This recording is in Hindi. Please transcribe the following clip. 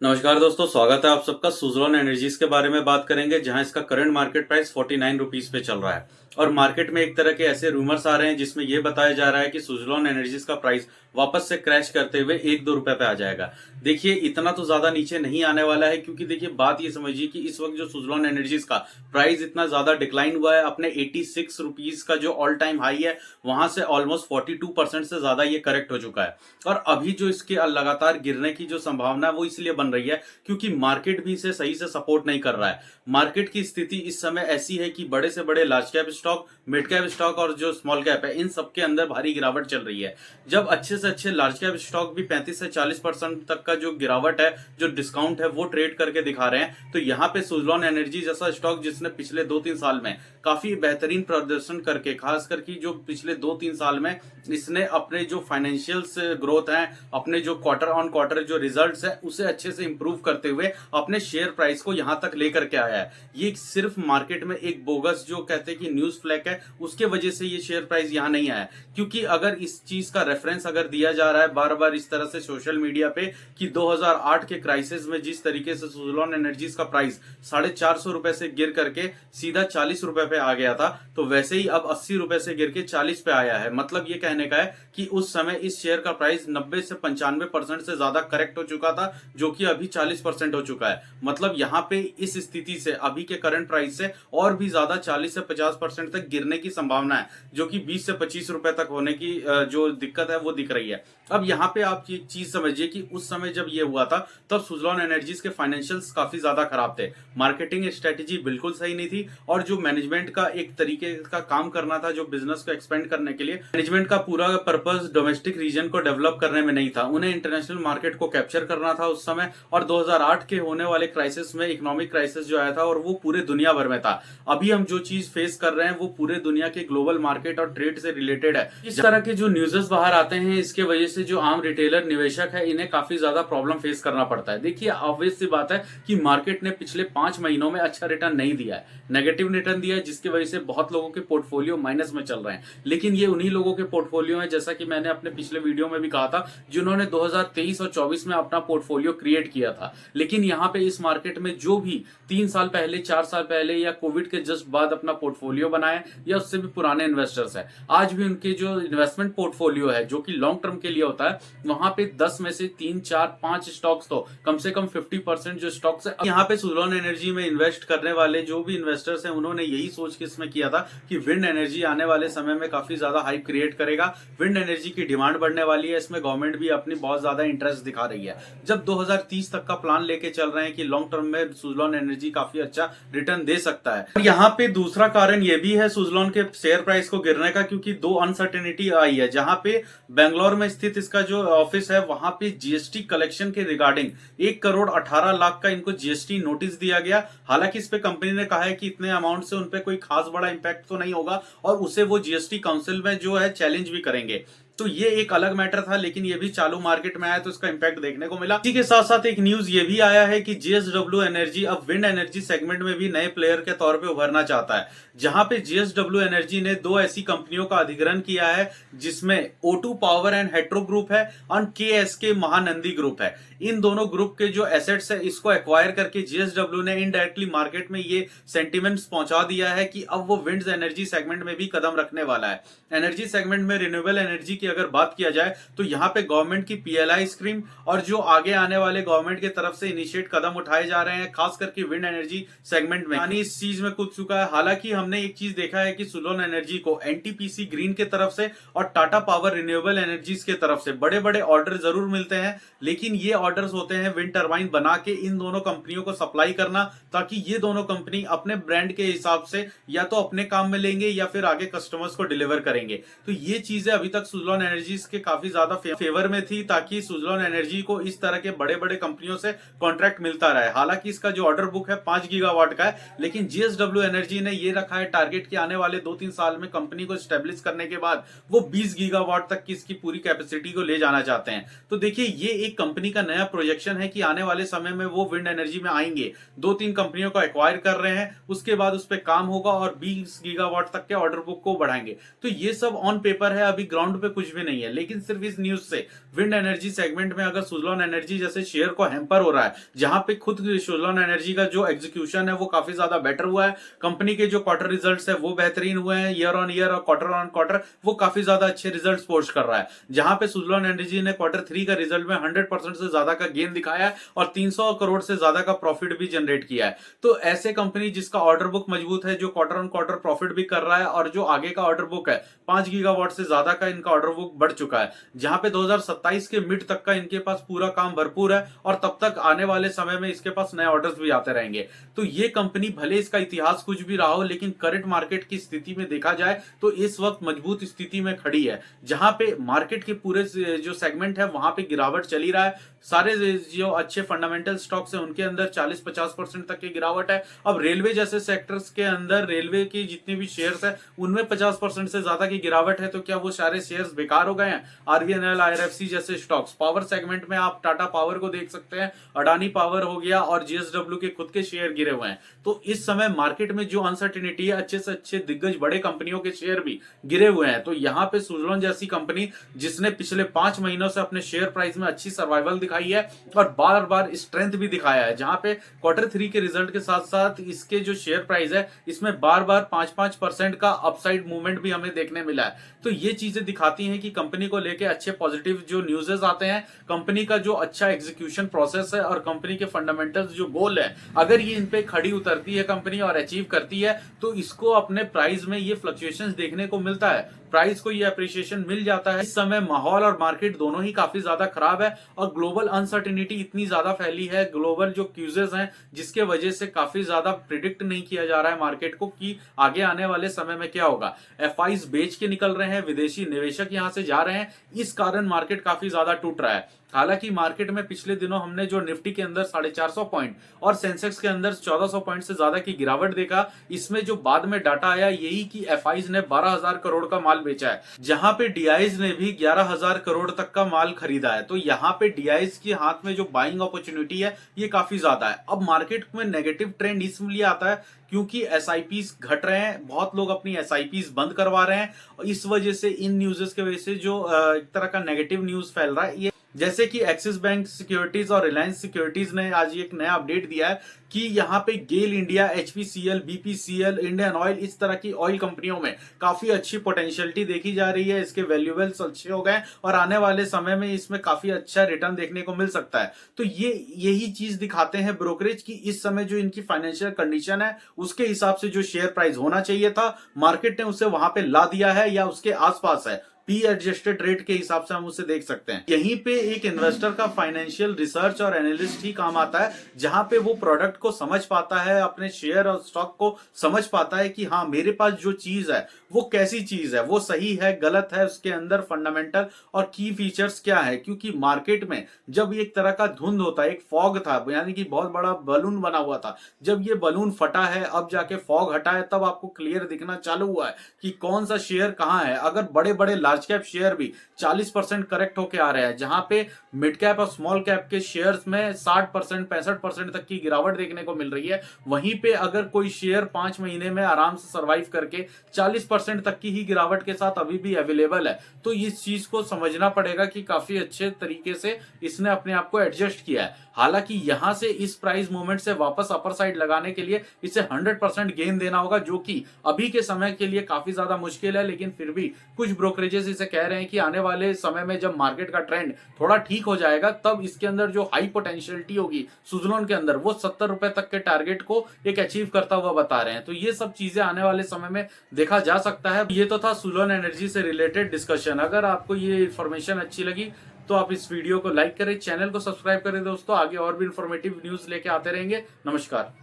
नमस्कार दोस्तों, स्वागत है आप सबका। सुज़लॉन एनर्जीज के बारे में बात करेंगे, जहां इसका करंट मार्केट प्राइस 49 रुपीज पे चल रहा है। और मार्केट में एक तरह के ऐसे रूमर्स आ रहे हैं जिसमें यह बताया जा रहा है कि सुज़लॉन एनर्जीज का प्राइस वापस से क्रैश करते हुए 1-2 रुपए पे आ जाएगा। देखिए, इतना तो ज्यादा नीचे नहीं आने वाला है, क्योंकि देखिए बात ये समझिए कि इस वक्त जो सुज़लॉन एनर्जीज का प्राइस इतना ज्यादा डिक्लाइन हुआ है, अपने 86 रुपीज का जो ऑल टाइम हाई है वहां से ऑलमोस्ट 42% से ज्यादा ये करेक्ट हो चुका है। और अभी जो इसके लगातार गिरने की जो संभावना है वो इसलिए बन रही है क्योंकि मार्केट भी इसे सही से सपोर्ट नहीं कर रहा है। मार्केट की स्थिति इस समय ऐसी है कि बड़े से बड़े large cap stock, mid cap stock और जो स्मॉल कैप है, इन सबके अंदर भारी गिरावट चल रही है। जब अच्छे से अच्छे लार्ज कैप स्टॉक भी 35 से 40% तक का जो गिरावट है, जो डिस्काउंट है, वो ट्रेड करके दिखा रहे हैं, तो यहाँ पे सुज़लॉन एनर्जी जैसा स्टॉक जिसने पिछले 2-3 साल में काफी बेहतरीन प्रदर्शन करके, खास करके जो पिछले 2-3 साल में इसने अपने जो फाइनेंशियल्स ग्रोथ है, अपने जो क्वार्टर ऑन क्वार्टर जो रिजल्ट्स है, उसे अच्छे से इंप्रूव करते हुए अपने शेयर प्राइस को यहां तक लेकर के आया है। ये सिर्फ मार्केट में एक बोगस जो कहते हैं कि न्यूज फ्लैग है, उसके वजह से ये शेयर प्राइस यहां नहीं आया। क्योंकि अगर इस चीज का रेफरेंस अगर दिया जा रहा है बार बार इस तरह से सोशल मीडिया पे कि 2008 के क्राइसिस में जिस तरीके से सुज़लॉन एनर्जीज का प्राइस 450 रुपए से गिर करके सीधा 40 रुपए पे आ गया था, तो वैसे ही अब 80 रुपए से गिर के 40 पे आया है। मतलब ये कहने का है कि उस समय इस शेयर का प्राइस 90 से 95% से ज्यादा करेक्ट हो चुका था, जो कि अभी 40% हो चुका है। मतलब यहाँ पे इस स्थिति से अभी के करंट प्राइस से और भी ज्यादा 40 से 50% तक गिरने की संभावना है, जो कि 20 से 25 रुपए तक होने की जो दिक्कत है वो दिख रही है। अब यहाँ पे आप ये चीज समझिए कि उस समय जब ये हुआ था तब सुज़लॉन एनर्जीज के फाइनेंशियल्स काफी ज्यादा खराब थे, मार्केटिंग स्ट्रेटेजी बिल्कुल सही नहीं थी, और जो मैनेजमेंट का एक तरीके का काम करना था जो बिजनेस को एक्सपेंड करने के लिए, मैनेजमेंट का पूरा पर्पस डोमेस्टिक रीजन को डेवलप करने में नहीं था, उन्हें इंटरनेशनल मार्केट को कैप्चर करना था उस समय। और 2008 के होने वाले क्राइसिस में इकोनॉमिक क्राइसिस जो आया था, और वो पूरे दुनिया भर में था। अभी हम जो चीज फेस कर रहे हैं वो पूरे दुनिया के ग्लोबल मार्केट और ट्रेड से रिलेटेड है। इस तरह के जो न्यूज़ेस बाहर आते हैं, इसके वजह से जो आम रिटेलर निवेशक है, इन्हें काफी ज्यादा प्रॉब्लम फेस करना पड़ता है। देखिए, ऑब्वियस सी बात है कि मार्केट ने पिछले 5 महीनों में अच्छा रिटर्न नहीं दिया है, नेगेटिव रिटर्न दिया है, जिसकी वजह से बहुत लोगों के पोर्टफोलियो माइनस में चल रहे हैं। लेकिन ये उन्हीं लोगों के पोर्टफोलियो है, जैसा कि मैंने अपने पिछले वीडियो में भी कहा था, जिन्होंने 2023 और 24 में अपना पोर्टफोलियो क्रिएट किया था। लेकिन यहाँ पे इस मार्केट में जो भी 3 साल पहले, 4 साल पहले या कोविड के जस्ट बाद अपना पोर्टफोलियो बनाए, या उससे भी पुराने इन्वेस्टर्स है, आज भी उनके जो इन्वेस्टमेंट पोर्टफोलियो है जो कि लॉन्ग टर्म के लिए होता है, वहां पे 10 में से 3, 4, 5 स्टॉक्स, तो कम से कम 50% जो स्टॉक्स है यहाँ पे सुज़लॉन एनर्जी में इन्वेस्ट करने वाले जो भी इन्वेस्टर्स हैं, उन्होंने यही सोच के इसमें किया था कि विंड एनर्जी आने वाले समय में काफी ज्यादा हाइप क्रिएट करेगा, विंड एनर्जी की डिमांड बढ़ने वाली है, इसमें गवर्नमेंट भी अपनी बहुत ज्यादा इंटरेस्ट दिखा रही है। जब 2030 तक का प्लान लेके चल रहे हैं कि लॉन्ग टर्म में सुज़लॉन एनर्जी काफी अच्छा रिटर्न दे सकता है। यहाँ पे दूसरा कारण ये भी है सुज़लॉन के शेयर प्राइस को गिरने का, क्योंकि 2 अनसर्टेनिटी आई है। जहां पे बेंगलोर में स्थित इसका जो ऑफिस है, वहां पे जीएसटी कलेक्शन के रिगार्डिंग 1,18,00,000 का इनको जीएसटी नोटिस दिया गया। हालांकि इस पे कंपनी ने कहा है कि इतने अमाउंट से उनपे कोई खास बड़ा इंपैक्ट तो नहीं होगा, और उसे वो जीएसटी काउंसिल में जो है चैलेंज भी करेंगे। तो ये एक अलग मैटर था, लेकिन ये भी चालू मार्केट में आया तो इसका इंपैक्ट देखने को मिला। इसी के साथ साथ एक न्यूज ये भी आया है कि जेएसडब्ल्यू एनर्जी अब विंड एनर्जी सेगमेंट में भी नए प्लेयर के तौर पे उभरना चाहता है। जहां पे जेएसडब्ल्यू एनर्जी ने 2 ऐसी कंपनियों का अधिग्रहण किया है, जिसमें O2 power and hetero group है और KSK महानंदी ग्रुप है। इन दोनों ग्रुप के जो एसेट्स है, इसको एक्वायर करके जेएसडब्ल्यू ने इनडायरेक्टली मार्केट में ये सेंटिमेंट्स पहुंचा दिया है कि अब वो विंड एनर्जी सेगमेंट में भी कदम रखने वाला है। एनर्जी सेगमेंट में रिन्यूएबल एनर्जी की अगर बात किया जाए तो यहाँ पे गवर्नमेंट की PLI स्कीम और जो आगे आने वाले गवर्नमेंट की तरफ से इनिशिएट कदम उठाए जा रहे हैं, खास करके विंड एनर्जी सेगमेंट में, यानी इस चीज में कूद चुका है। हालांकि हमने एक चीज देखा है कि सुज़लॉन एनर्जी को NTPC ग्रीन के तरफ से और टाटा पावर रिन्यूएबल एनर्जीज के तरफ से बड़े बड़े ऑर्डर जरूर मिलते हैं, लेकिन ये ऑर्डर्स होते हैं विंड टरबाइन बना के इन दोनों कंपनियों को सप्लाई करना, ताकि ये दोनों कंपनी अपने ब्रांड के हिसाब से या तो अपने काम में लेंगे या फिर आगे कस्टमर्स को डिलीवर करेंगे। तो ये चीजें अभी तक सुज़लॉन एनर्जीज के काफी ज्यादा फेवर में थी, ताकि सुज़लॉन एनर्जी को इस तरह के बड़े बड़े कंपनियों से कॉन्ट्रैक्ट मिलता रहे। हालांकि इसका जो ऑर्डर बुक है 5 गीगावाट का है, लेकिन जेएसडब्ल्यू एनर्जी ने ये रखा है टारगेट कि आने वाले 2-3 साल में कंपनी को स्टेब्लिश करने के बाद वो 20 गीगावाट तक की इसकी पूरी कैपेसिटी को ले जाना चाहते हैं। तो देखिए, ये एक कंपनी का नया प्रोजेक्शन है कि आने वाले समय में वो विंड एनर्जी में आएंगे, 2-3 कंपनियों को एक्वायर कर रहे हैं, उसके बाद उस पर काम होगा और 20 गीगावाट तक के ऑर्डर बुक को बढ़ाएंगे। तो ये सब ऑन पेपर है, अभी ग्राउंड पे कुछ कुछ भी नहीं है। लेकिन सिर्फ इस न्यूज से विंड एनर्जी सेगमेंट में अगर सुजलॉन एनर्जी जैसे शेयर को हैम्पर हो रहा है, जहां पे खुद सुजलॉन एनर्जी का जो एग्जीक्यूशन है वो काफी ज्यादा बेटर हुआ है, कंपनी के जो क्वार्टर रिजल्ट्स है वो बेहतरीन हुए हैं, ईयर ऑन ईयर और क्वार्टर ऑन क्वार्टर वो काफी ज्यादा अच्छे रिजल्ट्स पोस्ट कर रहा है, जहां पे सुजलॉन एनर्जी ने क्वार्टर 3 का रिजल्ट में 100% से ज्यादा का गेन दिखाया है और 300 करोड़ से ज्यादा का प्रॉफिट भी जनरेट किया है। तो ऐसे कंपनी जिसका ऑर्डर बुक मजबूत है, जो क्वार्टर ऑन क्वार्टर प्रॉफिट भी कर रहा है और जो आगे का ऑर्डर बुक है 5 गीगावाट से ज्यादा का इनका ऑर्डर बुक बढ़ चुका है, जहां पे 2027 के मिड तक का इनके पास पूरा काम भरपूर है और तब तक आने वाले समय में इसके पास नए ऑर्डर्स भी आते रहेंगे। तो ये कंपनी भले इसका इतिहास कुछ भी रहा हो, लेकिन करंट मार्केट की स्थिति में देखा जाए तो इस वक्त मजबूत स्थिति में खड़ी है, जहां पे मार्केट के पूरे जो सेगमेंट है वहां पे गिरावट चली रहा है। सारे जो अच्छे फंडामेंटल स्टॉक्स है उनके अंदर 40-50% तक की गिरावट है। अब रेलवे जैसे सेक्टर्स के अंदर रेलवे की जितने भी शेयर्स है उनमें 50% से ज्यादा की गिरावट है। तो क्या वो सारे शेयर्स बेकार हो गए हैं? आरवीएनएल, आईआरएफसी जैसे स्टॉक्स, पावर सेगमेंट में आप टाटा पावर को देख सकते हैं, अडानी पावर हो गया और जीएसडब्ल्यू के खुद के शेयर गिरे हुए हैं। तो इस समय मार्केट में जो अनसर्टिनिटी है, अच्छे से अच्छे दिग्गज बड़े कंपनियों के शेयर भी गिरे हुए हैं। तो यहाँ पे सुजलॉन जैसी कंपनी जिसने पिछले 5 महीनों से अपने शेयर प्राइस में अच्छी सर्वाइवल दिखाई है और बार बार स्ट्रेंथ भी दिखाया है, जहां पे क्वार्टर 3 के रिजल्ट के साथ साथ इसके जो शेयर प्राइस है इसमें बार बार 5-5% का अपसाइड मूवमेंट भी हमें देखने मिला है। तो ये चीजें दिखाती हैं कि कंपनी को लेके अच्छे पॉजिटिव जो न्यूज़ेस आते हैं, कंपनी का जो अच्छा एग्जीक्यूशन प्रोसेस है और कंपनी के फंडामेंटल्स जो गोल है, अगर ये इन पे खड़ी उतरती है कंपनी और अचीव करती है तो इसको अपने प्राइस में ये फ्लक्चुएशंस देखने को मिलता है, प्राइस को ये अप्रिसिएशन मिल जाता है। इस समय माहौल और मार्केट दोनों ही काफी ज्यादा खराब है और ग्लोबल अनसर्टिनिटी इतनी ज्यादा फैली है, ग्लोबल जो क्यूजेस हैं जिसके वजह से काफी ज्यादा प्रिडिक्ट नहीं किया जा रहा है मार्केट को कि आगे आने वाले समय में क्या होगा। एफआईज बेच के निकल रहे हैं, विदेशी निवेशक यहां से जा रहे हैं, इस कारण मार्केट काफी ज्यादा टूट रहा है। हालांकि मार्केट में पिछले दिनों हमने जो निफ्टी के अंदर 450 पॉइंट और सेंसेक्स के अंदर 1400 पॉइंट से ज्यादा की गिरावट देखा, इसमें जो बाद में डाटा आया यही कि एफआईज ने 12,000 करोड़ का माल बेचा है, जहां पे डीआईज ने भी 11,000 करोड़ तक का माल खरीदा है। तो यहाँ पे डीआईज के हाथ में जो बाइंग अपॉर्चुनिटी है ये काफी ज्यादा है। अब मार्केट में नेगेटिव ट्रेंड इसलिए आता है क्योंकि एसआईपीज घट रहे हैं, बहुत लोग अपनी एसआईपीज बंद करवा रहे हैं और इस वजह से इन न्यूज़ के वजह से जो एक तरह का नेगेटिव न्यूज फैल रहा है। ये जैसे कि एक्सिस बैंक सिक्योरिटीज और रिलायंस सिक्योरिटीज ने आज एक नया अपडेट दिया है कि यहाँ पे GAIL India, HPCL, BPCL, Indian Oil, इस तरह की ऑयल कंपनियों में काफी अच्छी पोटेंशियलिटी देखी जा रही है, इसके वैल्यूएबल्स अच्छे हो गए और आने वाले समय में इसमें काफी अच्छा रिटर्न देखने को मिल सकता है। तो ये यही चीज दिखाते हैं ब्रोकरेज की इस समय जो इनकी फाइनेंशियल कंडीशन है उसके हिसाब से जो शेयर प्राइस होना चाहिए था मार्केट ने उसे वहां पे ला दिया है या उसके आसपास है। पी एडजस्टेड रेट के हिसाब से हम उसे देख सकते हैं। यहीं पे एक इन्वेस्टर का फाइनेंशियल रिसर्च और एनालिस्ट ही काम आता है, जहां पे वो प्रोडक्ट को समझ पाता है, अपने शेयर और स्टॉक को समझ पाता है कि हाँ मेरे पास जो चीज है वो कैसी चीज है, वो सही है, गलत है, उसके अंदर फंडामेंटल और की फीचर्स क्या है। क्योंकि मार्केट में जब एक तरह का धुंध होता है, एक फॉग था, यानी कि बहुत बड़ा बलून बना हुआ था, जब ये बलून फटा है, अब जाके फॉग हटा है, तब आपको क्लियर दिखना चालू हुआ है कि कौन सा शेयर कहां है। अगर बड़े बड़े लार्ज कैप शेयर भी 40% करेक्ट होके आ रहे हैं, जहां पे मिड कैप और स्मॉल कैप के शेयर्स में 60%, 65% तक की गिरावट देखने को मिल रही है, वहीं पे अगर कोई शेयर 5 महीने में आराम से सर्वाइव करके 40% तक की ही गिरावट के साथ अभी भी अवेलेबल है, तो इस चीज को समझना पड़ेगा कि काफी अच्छे तरीके से इसने अपने आप को एडजस्ट किया है। हालांकि यहां से इस प्राइस मूवमेंट से वापस अपर साइड लगाने के लिए इसे 100% गेन देना होगा, जो कि अभी के समय के लिए काफी ज्यादा मुश्किल है। लेकिन फिर भी कुछ ब्रोकरेजेस इसे कह रहे हैं कि आने वाले समय में जब मार्केट का ट्रेंड थोड़ा ठीक हो जाएगा तब इसके अंदर जो हाई पोटेंशियलिटी होगी सुजलॉन के अंदर, वो 70 रुपए तक के टारगेट को एक अचीव करता हुआ बता रहे हैं। तो ये सब चीजें आने वाले समय में देखा जा सकता है। ये तो था सुजलॉन एनर्जी से रिलेटेड डिस्कशन। अगर आपको ये इन्फॉर्मेशन अच्छी लगी तो आप इस वीडियो को लाइक करें, चैनल को सब्सक्राइब करें दोस्तों। आगे और भी इंफॉर्मेटिव न्यूज लेके आते रहेंगे। नमस्कार।